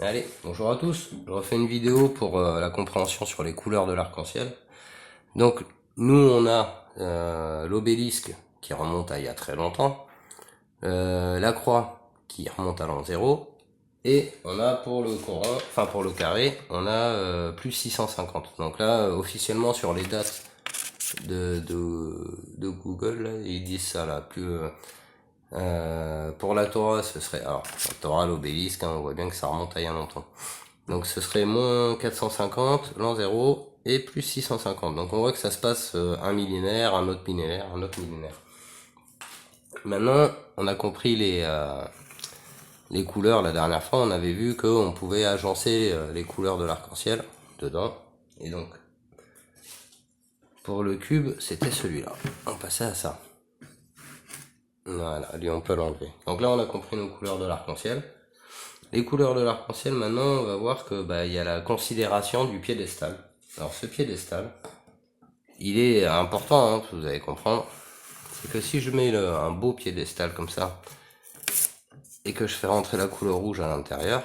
Allez, bonjour à tous. Je refais une vidéo pour la compréhension sur les couleurs de l'arc-en-ciel. Donc, nous, on a l'obélisque qui remonte à il y a très longtemps, la croix qui remonte à l'an 0, et on a pour le courant, enfin pour le carré, on a plus 650. Donc là, officiellement sur les dates de Google, là, ils disent ça là, pour la Torah, ce serait, alors, la Torah, l'obélisque, hein, on voit bien que ça remonte à il y a longtemps. Donc ce serait moins 450, l'an 0, et plus 650. Donc on voit que ça se passe un millénaire, un autre millénaire, un autre millénaire. Maintenant, on a compris les couleurs. La dernière fois, on avait vu qu'on pouvait agencer les couleurs de l'arc-en-ciel dedans. Et donc, pour le cube, c'était celui-là. On passait à ça. Voilà, lui on peut l'enlever. Donc là, on a compris nos couleurs de l'arc-en-ciel. Les couleurs de l'arc-en-ciel, maintenant, on va voir que il y a la considération du piédestal. Alors ce piédestal, il est important, hein, vous allez comprendre. C'est que si je mets un beau piédestal comme ça, et que je fais rentrer la couleur rouge à l'intérieur,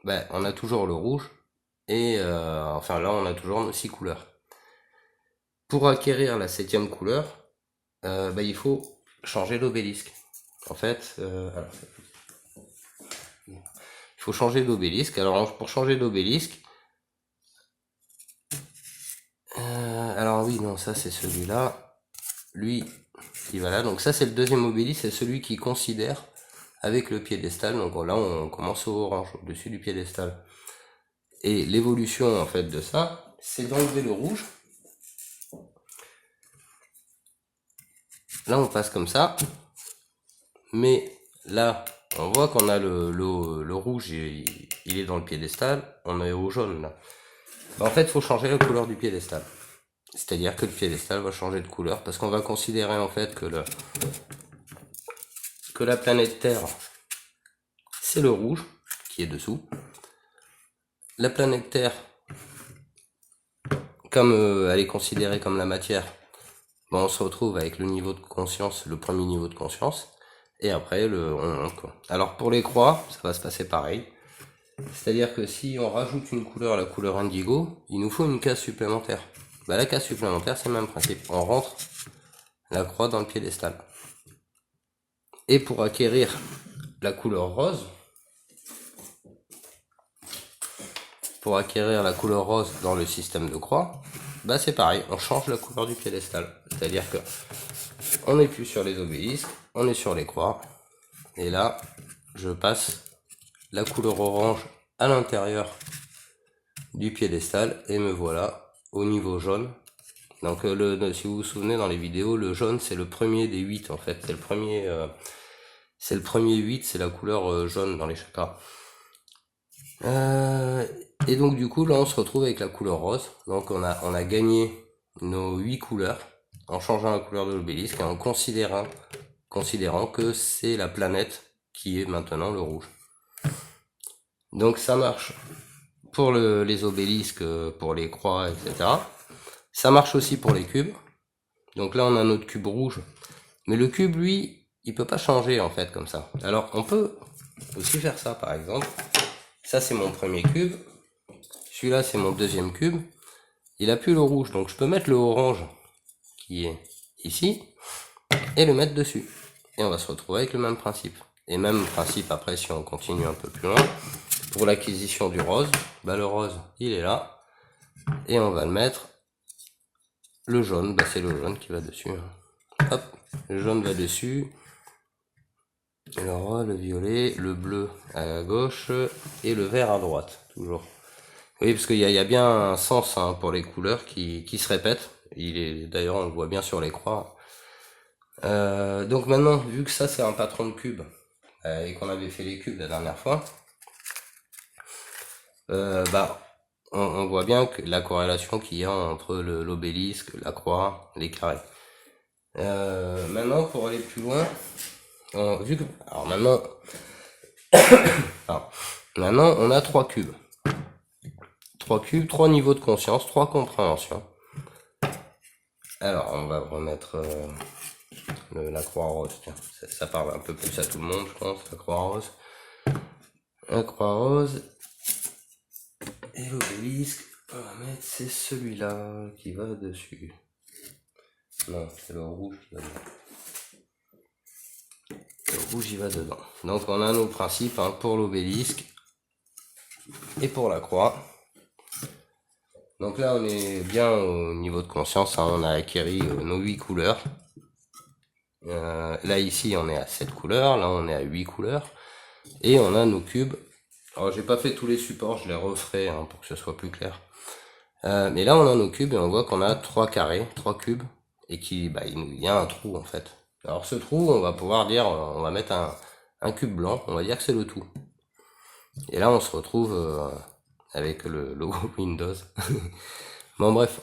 on a toujours le rouge, et enfin là on a toujours nos 6 couleurs. Pour acquérir la 7e couleur, il faut changer l'obélisque. En fait, il faut changer d'obélisque. Alors pour changer d'obélisque, alors oui, non, ça c'est celui-là. Lui, il va là. Donc ça c'est le deuxième obélisque, c'est celui qui considère avec le piédestal. Donc là on commence au orange, au-dessus du piédestal. Et l'évolution en fait de ça, c'est d'enlever le rouge. Là on passe comme ça. Mais là, on voit qu'on a le rouge, il est dans le piédestal. On est au jaune là. En fait, il faut changer la couleur du piédestal. C'est-à-dire que le piédestal va changer de couleur parce qu'on va considérer en fait que la planète Terre, c'est le rouge qui est dessous. La planète Terre, comme elle est considérée comme la matière, on se retrouve avec le niveau de conscience, le premier niveau de conscience, et après on monte quoi. Alors pour les croix, ça va se passer pareil. C'est-à-dire que si on rajoute une couleur, la couleur indigo, il nous faut une case supplémentaire. La case supplémentaire, c'est le même principe. On rentre la croix dans le piédestal. Et pour acquérir la couleur rose, dans le système de croix, c'est pareil, on change la couleur du piédestal. C'est-à-dire que on n'est plus sur les obélisques, on est sur les croix. Et là, je passe la couleur orange à l'intérieur du piédestal et me voilà au niveau jaune. Donc si vous vous souvenez dans les vidéos, le jaune c'est le premier des 8 en fait. C'est le premier 8, c'est la couleur jaune dans les chakras. Et donc du coup là on se retrouve avec la couleur rose. Donc on a gagné nos 8 couleurs en changeant la couleur de l'obélisque et en considérant que c'est la planète qui est maintenant le rouge. Donc ça marche pour les obélisques, pour les croix, etc. Ça marche aussi pour les cubes. Donc là on a notre cube rouge. Mais le cube lui, il peut pas changer en fait comme ça. Alors on peut aussi faire ça par exemple. Ça c'est mon premier cube. Celui-là c'est mon deuxième cube. Il a plus le rouge, donc je peux mettre le orange qui est ici et le mettre dessus. Et on va se retrouver avec le même principe. Et même principe après si on continue un peu plus loin. Pour l'acquisition du rose, le rose il est là. Et on va le mettre. Le jaune, c'est le jaune qui va dessus. Hop, le jaune va dessus. Alors, le violet, le bleu à gauche et le vert à droite, toujours. Oui, parce qu'il y a bien un sens pour les couleurs qui se répètent. D'ailleurs, on le voit bien sur les croix. Donc maintenant, vu que ça c'est un patron de cube et qu'on avait fait les cubes la dernière fois, on voit bien que la corrélation qu'il y a entre l'obélisque, la croix, les carrés. Maintenant, pour aller plus loin, maintenant, on a 3 cubes. 3 cubes, 3 niveaux de conscience, 3 compréhensions. Alors, on va remettre la croix rose. Tiens, ça parle un peu plus à tout le monde, je pense, la croix rose. la croix rose et l'obélisque. On va mettre, c'est celui-là qui va dessus. Non, c'est le rouge qui va dedans. Le rouge il va dedans. Donc on a nos principes hein, pour l'obélisque et pour la croix. Donc là on est bien au niveau de conscience, hein, on a acquéri nos 8 couleurs. Là ici on est à 7 couleurs, là on est à 8 couleurs. Et on a nos cubes. Alors j'ai pas fait tous les supports, je les referai hein, pour que ce soit plus clair. Mais là on a nos cubes et on voit qu'on a 3 carrés, 3 cubes. Et qu'il y a un trou en fait. Alors ce trou, on va pouvoir dire, on va mettre un cube blanc, on va dire que c'est le tout. Et là on se retrouve avec le logo Windows. Bon bref,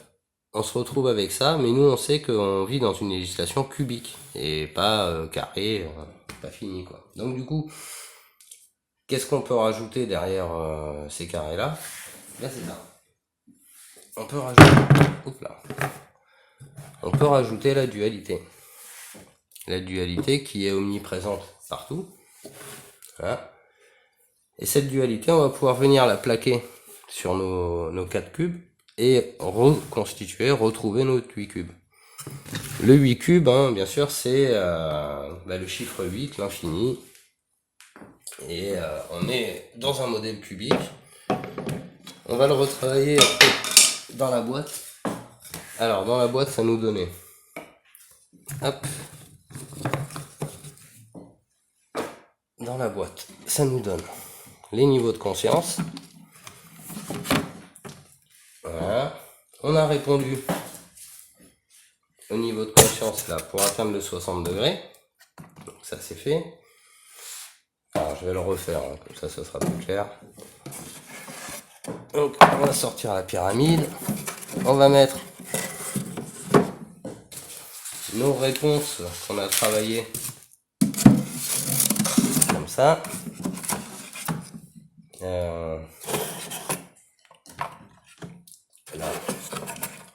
on se retrouve avec ça, mais nous on sait qu'on vit dans une législation cubique, et pas carré, pas fini quoi. Donc du coup, qu'est-ce qu'on peut rajouter derrière ces carrés là? Là c'est ça. On peut rajouter... Oups là. On peut rajouter la dualité. La dualité qui est omniprésente partout. Voilà. Et cette dualité, on va pouvoir venir la plaquer sur nos 4 cubes et reconstituer, retrouver nos 8 cubes. Le 8 cubes, hein, bien sûr, c'est le chiffre 8, l'infini. Et on est dans un modèle cubique. On va le retravailler dans la boîte. Alors, dans la boîte, ça nous donnait... Hop. Dans la boîte, ça nous donne les niveaux de conscience. Voilà. On a répondu au niveau de conscience là pour atteindre le 60 degrés. Donc ça c'est fait. Alors je vais le refaire, hein, comme ça ce sera plus clair. Donc on va sortir la pyramide. On va mettre nos réponses qu'on a travaillées comme ça. Là,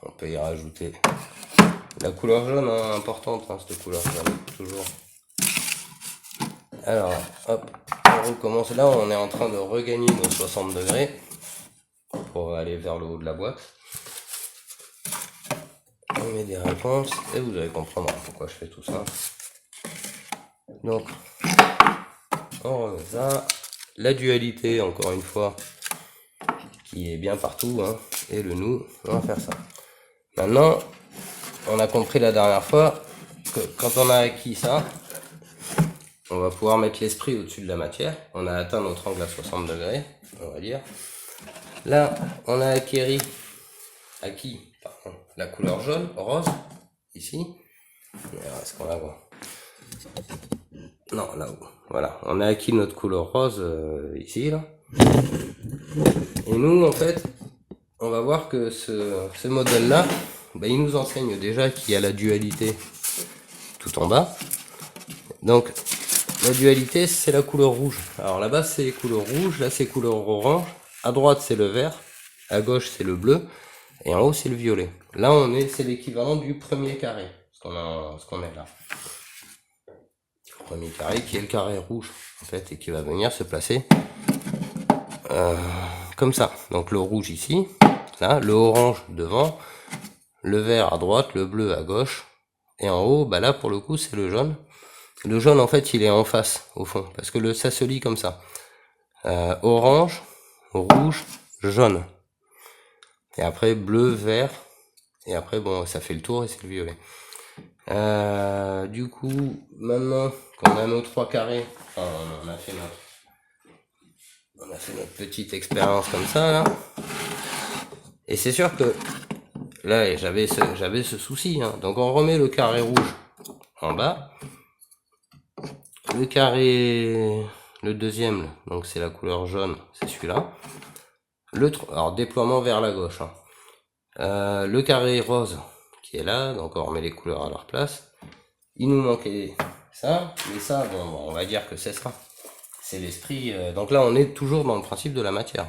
on peut y rajouter la couleur jaune, hein, importante, hein, cette couleur jaune, toujours. Alors, hop, on recommence. Là, on est en train de regagner nos 60 degrés pour aller vers le haut de la boîte. On met des réponses et vous allez comprendre pourquoi je fais tout ça. Donc, on remet ça. La dualité, encore une fois, qui est bien partout, hein, et le nous, on va faire ça. Maintenant, on a compris la dernière fois que quand on a acquis ça, on va pouvoir mettre l'esprit au-dessus de la matière. On a atteint notre angle à 60 degrés, on va dire. Là, on a acquis la couleur jaune, rose, ici. Est-ce qu'on la voit? Non, là-haut. Voilà, on a acquis notre couleur rose ici, là. Et nous, en fait, on va voir que ce modèle-là, il nous enseigne déjà qu'il y a la dualité tout en bas. Donc, la dualité, c'est la couleur rouge. Alors là-bas, c'est couleur rouge, là, c'est couleur orange. À droite, c'est le vert. À gauche, c'est le bleu. Et en haut, c'est le violet. Là, c'est l'équivalent du premier carré, ce qu'on est là. Le premier carré qui est le carré rouge, en fait, et qui va venir se placer comme ça. Donc le rouge ici, là, le orange devant, le vert à droite, le bleu à gauche, et en haut, là, pour le coup, c'est le jaune. Le jaune, en fait, il est en face, au fond, parce que ça se lit comme ça. Orange, rouge, jaune. Et après, bleu, vert. Et après, bon, ça fait le tour et c'est le violet. Du coup, maintenant qu'on a nos 3 carrés, enfin, on a fait notre petite expérience comme ça, là. Et c'est sûr que, là, j'avais ce souci, hein. Donc on remet le carré rouge en bas. Le carré, le deuxième, donc c'est la couleur jaune, c'est celui-là. Alors déploiement vers la gauche, hein. Le carré rose qui est là, donc on remet les couleurs à leur place. Il nous manquait ça, mais ça, bon, on va dire que c'est ça. C'est l'esprit. Donc là, on est toujours dans le principe de la matière.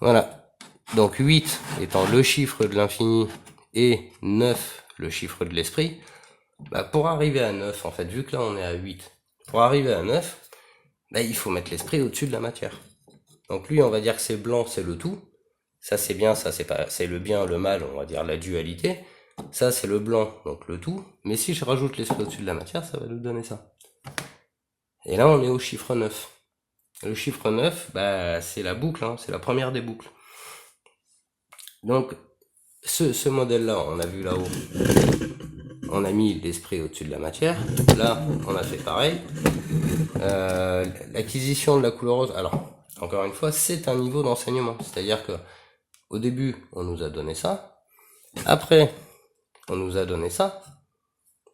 Voilà. Donc 8 étant le chiffre de l'infini et 9 le chiffre de l'esprit. Pour arriver à 9, en fait, vu que là on est à 8, pour arriver à 9, bah, il faut mettre l'esprit au-dessus de la matière. Donc lui, on va dire que c'est blanc, c'est le tout. Ça c'est bien, ça c'est pas, c'est le bien, le mal, on va dire la dualité. Ça c'est le blanc, donc le tout. Mais si je rajoute l'esprit au-dessus de la matière, ça va nous donner ça. Et là on est au chiffre 9. Le chiffre 9, bah, c'est la boucle, hein, c'est la première des boucles. Donc ce modèle-là, on a vu là-haut, on a mis l'esprit au-dessus de la matière. Là, on a fait pareil. L'acquisition de la couleur rose, alors, encore une fois, c'est un niveau d'enseignement. C'est-à-dire que au début, on nous a donné ça. Après, on nous a donné ça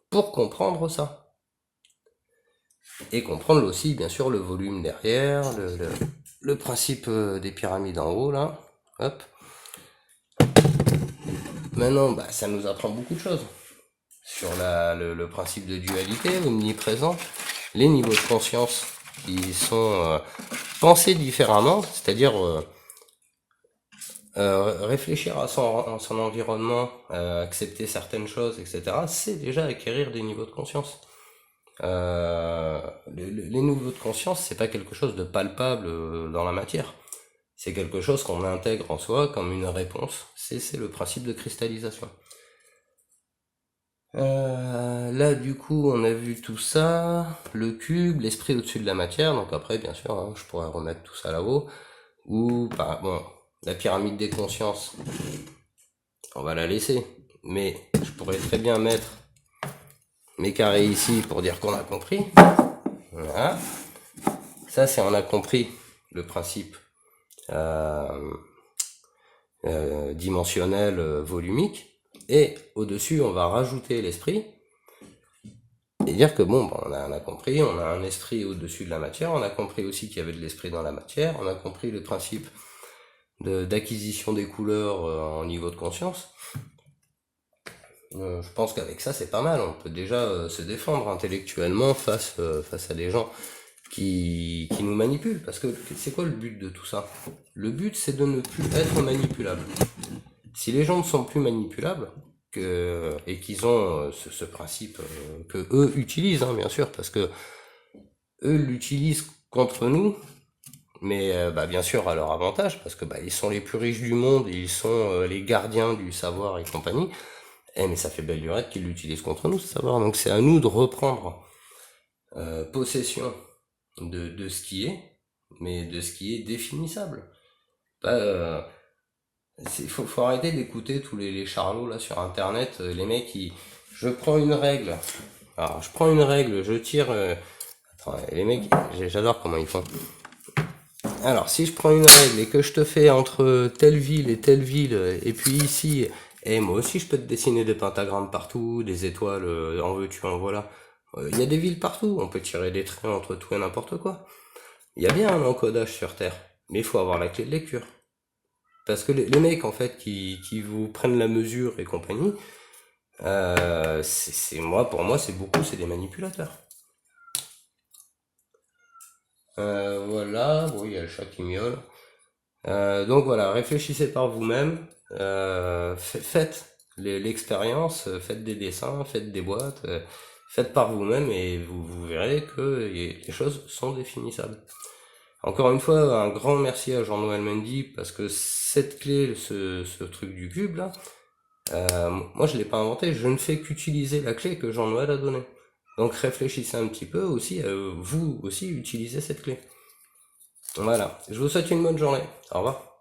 pour comprendre ça. Et comprendre aussi, bien sûr, le volume derrière, le principe des pyramides en haut, là. Hop. Maintenant, bah, ça nous apprend beaucoup de choses. Sur le principe de dualité, omniprésent, les niveaux de conscience qui sont pensés différemment, c'est-à-dire réfléchir à son environnement, accepter certaines choses, etc., c'est déjà acquérir des niveaux de conscience. Les niveaux de conscience, c'est pas quelque chose de palpable dans la matière. C'est quelque chose qu'on intègre en soi comme une réponse. C'est le principe de cristallisation. Là, du coup, on a vu tout ça, le cube, l'esprit au-dessus de la matière. Donc après, bien sûr, hein, je pourrais remettre tout ça là-haut. Ou, bah, bon, la pyramide des consciences, on va la laisser. Mais je pourrais très bien mettre mes carrés ici pour dire qu'on a compris. Voilà. Ça, c'est on a compris le principe dimensionnel volumique. Et au-dessus, on va rajouter l'esprit. Et dire que bon, on a compris, on a un esprit au-dessus de la matière, on a compris aussi qu'il y avait de l'esprit dans la matière, on a compris le principe d'acquisition des couleurs en niveau de conscience. Je pense qu'avec ça, c'est pas mal. On peut déjà se défendre intellectuellement face à des gens qui nous manipulent. Parce que c'est quoi le but de tout ça? Le but, c'est de ne plus être manipulable. Si les gens ne sont plus manipulables, et qu'ils ont ce principe que eux utilisent, hein, bien sûr, parce que eux l'utilisent contre nous, mais bah, bien sûr à leur avantage, parce que bah, ils sont les plus riches du monde, ils sont les gardiens du savoir et compagnie. Mais ça fait belle lurette qu'ils l'utilisent contre nous, ce savoir. Donc c'est à nous de reprendre possession de ce qui est, mais de ce qui est définissable. Faut arrêter d'écouter tous les charlots là sur internet, les mecs qui... Je prends une règle. Alors je prends une règle, je tire... Attends, les mecs, j'adore comment ils font. Alors si je prends une règle et que je te fais entre telle ville, et puis ici... Et moi aussi je peux te dessiner des pentagrammes partout, des étoiles, en veux-tu, en voilà. Il y a des villes partout, on peut tirer des traits entre tout et n'importe quoi. Il y a bien un encodage sur Terre, mais il faut avoir la clé de lecture. Parce que les mecs en fait qui vous prennent la mesure et compagnie, pour moi c'est des manipulateurs. Voilà, bon il y a le chat qui miaule. Donc voilà, réfléchissez par vous-même, faites l'expérience, faites des dessins, faites des boîtes, faites par vous-même et vous verrez que les choses sont définissables. Encore une fois, un grand merci à Jean-Noël Mendy parce que cette clé, ce truc du cube là, moi je l'ai pas inventé, je ne fais qu'utiliser la clé que Jean-Noël a donnée. Donc réfléchissez un petit peu aussi, vous aussi utilisez cette clé. Voilà, je vous souhaite une bonne journée. Au revoir.